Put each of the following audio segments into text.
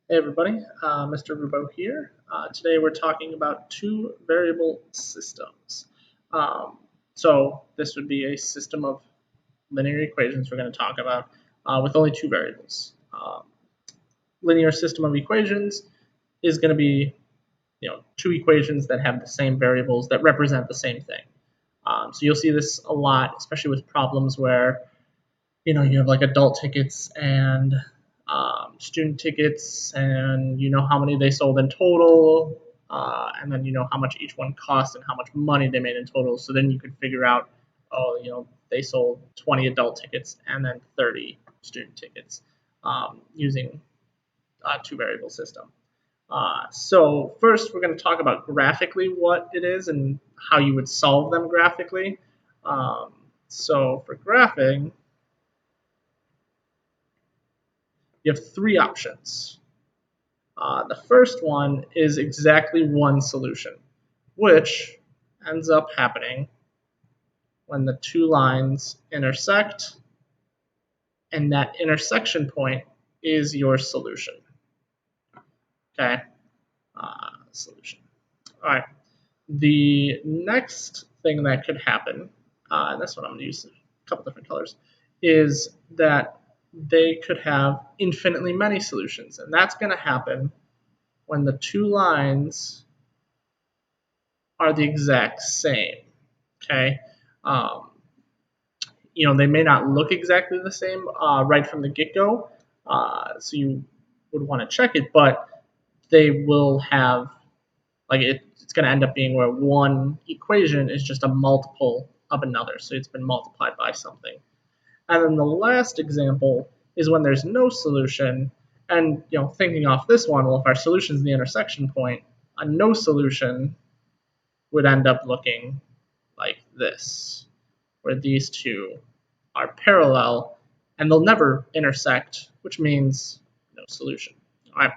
Hey everybody, Mr. Rubo here. Today we're talking about two variable systems. Um, so this would be a system of linear equations we're going to talk about with only two variables. Linear system of equations is going to be two equations that have the same variables that represent the same thing. So you'll see this a lot, especially with problems where you have like adult tickets and student tickets, and you know how many they sold in total, and then you know how much each one cost and how much money they made in total. So then you could figure out, oh, they sold 20 adult tickets and then 30 student tickets using a two variable system. So first, we're going to talk about graphically what it is and how you would solve them graphically. So for graphing, you have three options. The first one is exactly one solution, which ends up happening when the two lines intersect, and that intersection point is your solution. Okay, solution. All right. The next thing that could happen, and that's what I'm going to use a couple different colors, is that they could have infinitely many solutions, and that's going to happen when the two lines are the exact same. Okay, um, they may not look exactly the same right from the get-go, so you would want to check it, but they will have it's going to end up being where one equation is just a multiple of another, so it's been multiplied by something. And then the last example is when there's no solution, and thinking off this one, well, if our solution is the intersection point, a no solution would end up looking like this, where these two are parallel and they'll never intersect, which means no solution. All right.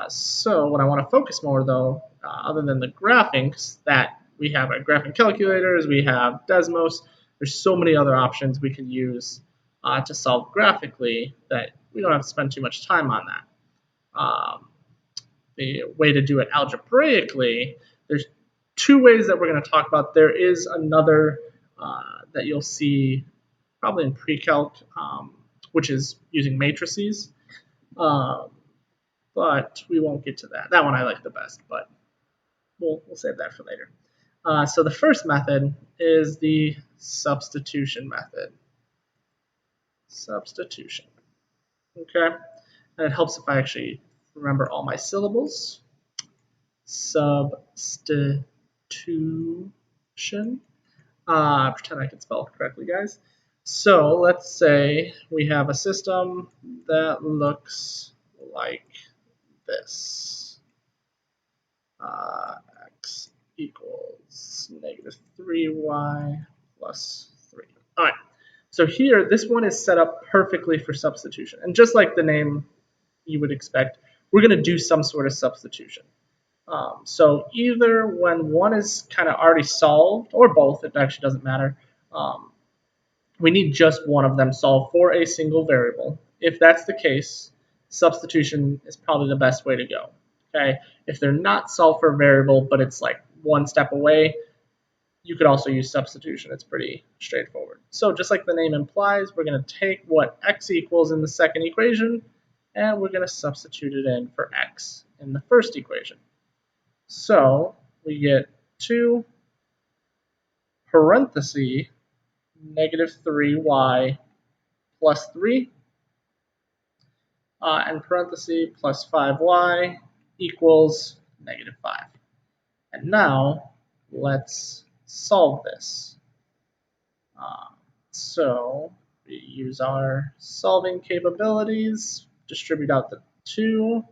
So what I want to focus more though, other than the graphing, that we have our graphing calculators, we have Desmos, there's so many other options we can use to solve graphically that we don't have to spend too much time on that. The way to do it algebraically, there's two ways that we're going to talk about. There is another that you'll see probably in pre-calc, which is using matrices. But we won't get to that. That one I like the best, but we'll save that for later. So the first method is the substitution method. Substitution. Okay, and it helps if I actually remember all my syllables. Substitution. Pretend I can spell correctly, guys. So let's say we have a system that looks like this. X equals negative 3y plus 3. All right. So here, this one is set up perfectly for substitution. And just like the name you would expect, we're going to do some sort of substitution. So either when one is kind of already solved, or both, it actually doesn't matter, we need just one of them solved for a single variable. If that's the case, substitution is probably the best way to go. Okay, if they're not solved for a variable, but it's like one step away, you could also use substitution. It's pretty straightforward. So just like the name implies, we're going to take what x equals in the second equation, and we're going to substitute it in for x in the first equation. So we get 2 parentheses negative 3y plus 3, and parentheses plus 5y equals negative 5. And now let's solve this. So we use our solving capabilities, distribute out the 2,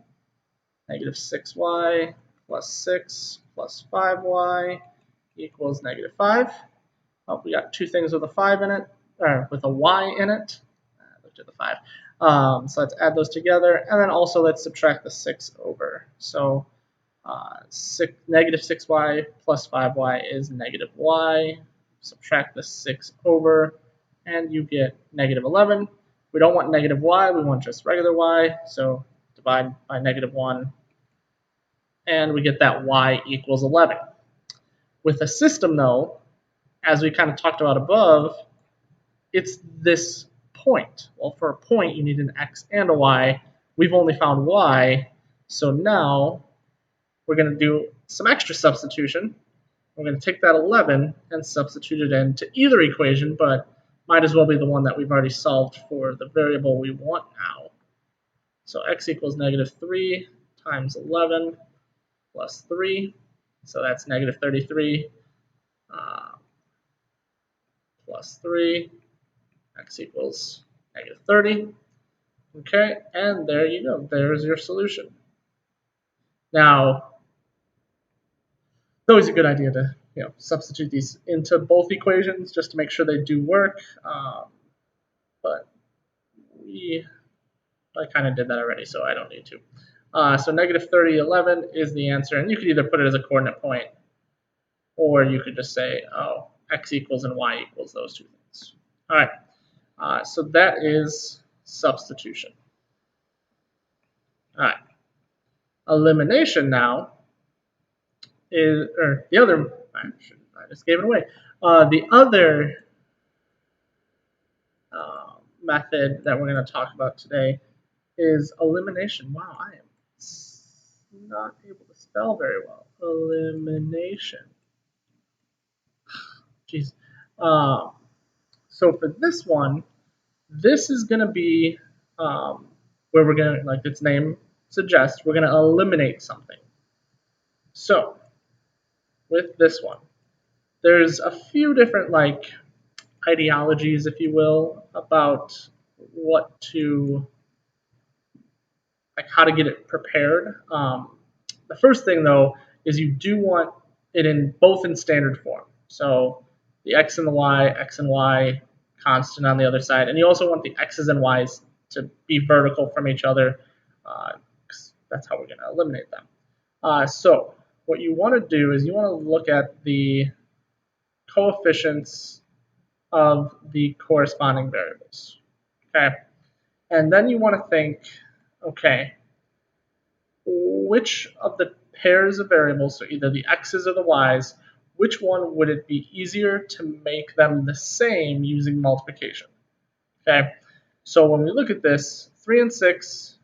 negative 6y plus 6 plus 5y equals negative 5. Oh, we got two things with a 5 in it, or with a y in it. I looked at the 5. So let's add those together, and then also let's subtract the 6 over. So negative 6y plus 5y is negative y. Subtract the 6 over, and you get negative 11. We don't want negative y, we want just regular y, so divide by -1, and we get that y equals 11. With a system, though, as we kind of talked about above, it's this point. Well, for a point, you need an x and a y. We've only found y, so now we're going to do some extra substitution. We're going to take that 11 and substitute it into either equation, but might as well be the one that we've already solved for the variable we want now. So x equals -3 times 11 plus 3. So that's -33 plus 3. X equals -30. Okay, and there you go. There's your solution. Now, it's always a good idea to substitute these into both equations just to make sure they do work. But I kind of did that already, so I don't need to. So -30, 11 is the answer, and you could either put it as a coordinate point, or you could just say, oh, x equals and y equals those two things. All right, so that is substitution. All right, elimination now is, or the other, I just gave it away. The other method that we're going to talk about today is elimination. Wow, I am not able to spell very well. Elimination. Jeez. So for this one, this is going to be where we're going to, like its name suggests, we're going to eliminate something. So with this one, there's a few different ideologies, if you will, about what to, how to get it prepared. The first thing, though, is you do want it both in standard form. So the x and the y constant on the other side. And you also want the x's and y's to be vertical from each other, because that's how we're going to eliminate them. So what you want to do is you want to look at the coefficients of the corresponding variables. Okay, and then you want to think, okay, which of the pairs of variables, so either the x's or the y's, which one would it be easier to make them the same using multiplication? Okay, so when we look at this, 3 and 6,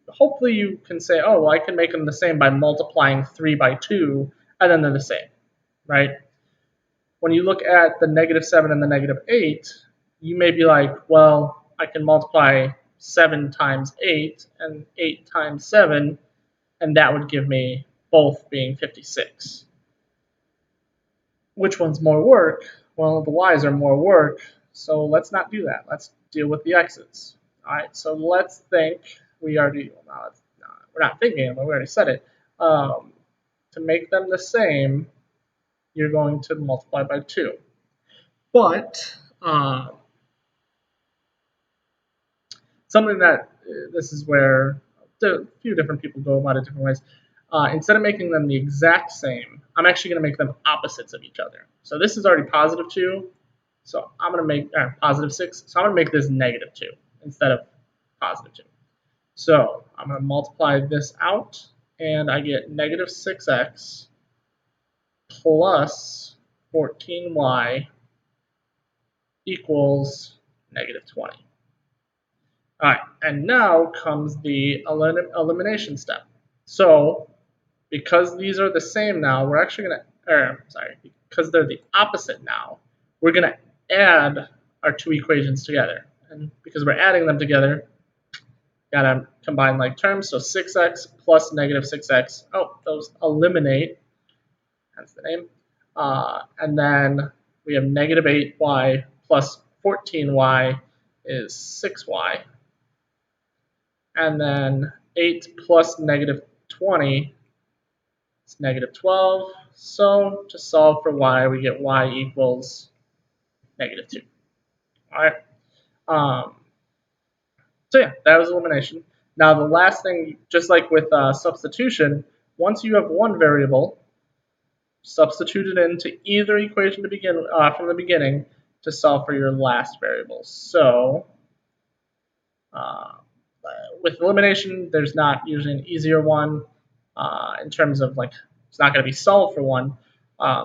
hopefully you can say, oh, well, I can make them the same by multiplying 3 by 2, and then they're the same, right? When you look at the -7 and the -8, you may be like, well, I can multiply 7 times 8 and 8 times 7, and that would give me both being 56. Which one's more work? Well, the y's are more work, so let's not do that. Let's deal with the x's. All right, so let's think. We're not thinking, but we already said it. To make them the same, you're going to multiply by 2. But something that this is where a few different people go about it different ways. Instead of making them the exact same, I'm actually going to make them opposites of each other. So this is already +2, so I'm going to make +6. So I'm going to make this -2 instead of +2. So I'm going to multiply this out, and I get -6x plus 14y equals -20. All right, and now comes the elimination step. So because these are the same now, we're actually going to, because they're the opposite now, we're going to add our two equations together. And because we're adding them together, got to combine like terms. So 6x plus -6x, oh, those eliminate. That's the name. And then we have -8y plus 14y is 6y. And then 8 plus -20 is -12. So to solve for y, we get y equals -2. All right. So yeah, that was elimination. Now the last thing, just like with substitution, once you have one variable, substitute it into either equation to begin from the beginning to solve for your last variable. So with elimination, there's not usually an easier one in terms of like it's not going to be solved for one.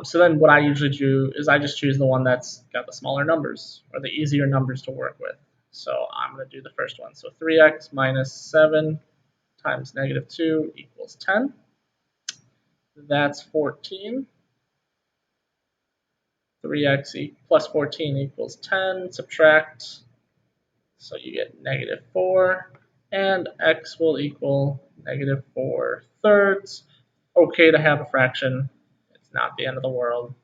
So then what I usually do is I just choose the one that's got the smaller numbers or the easier numbers to work with. So I'm going to do the first one. So 3x minus 7 times negative 2 equals 10. That's 14. 3x plus 14 equals 10. Subtract. So you get negative 4. And x will equal negative 4 thirds. Okay to have a fraction. It's not the end of the world.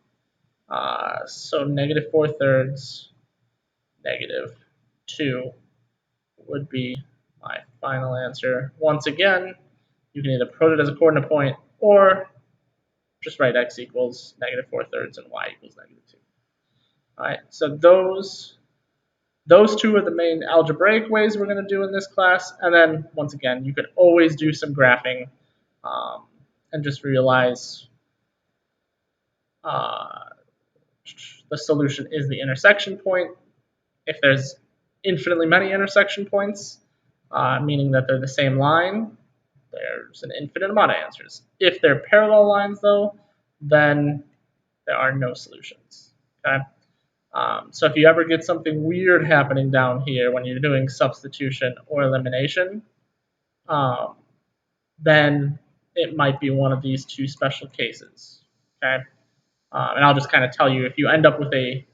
So negative 4 thirds, negative 2 would be my final answer. Once again, you can either put it as a coordinate point or just write x equals negative 4 thirds and y equals negative 2. All right, so those two are the main algebraic ways we're going to do in this class. And then, once again, you could always do some graphing and just realize the solution is the intersection point. If there's infinitely many intersection points, meaning that they're the same line, there's an infinite amount of answers. If they're parallel lines, though, then there are no solutions. Okay. So if you ever get something weird happening down here when you're doing substitution or elimination, then it might be one of these two special cases. Okay. And I'll just kind of tell you, if you end up with a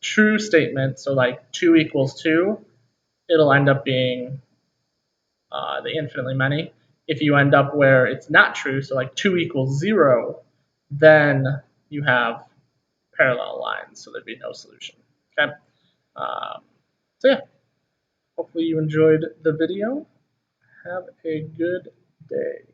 true statement, so like 2 equals 2, it'll end up being the infinitely many. If you end up where it's not true, so like 2 equals 0, then you have parallel lines, so there'd be no solution. Okay. So yeah, hopefully you enjoyed the video. Have a good day.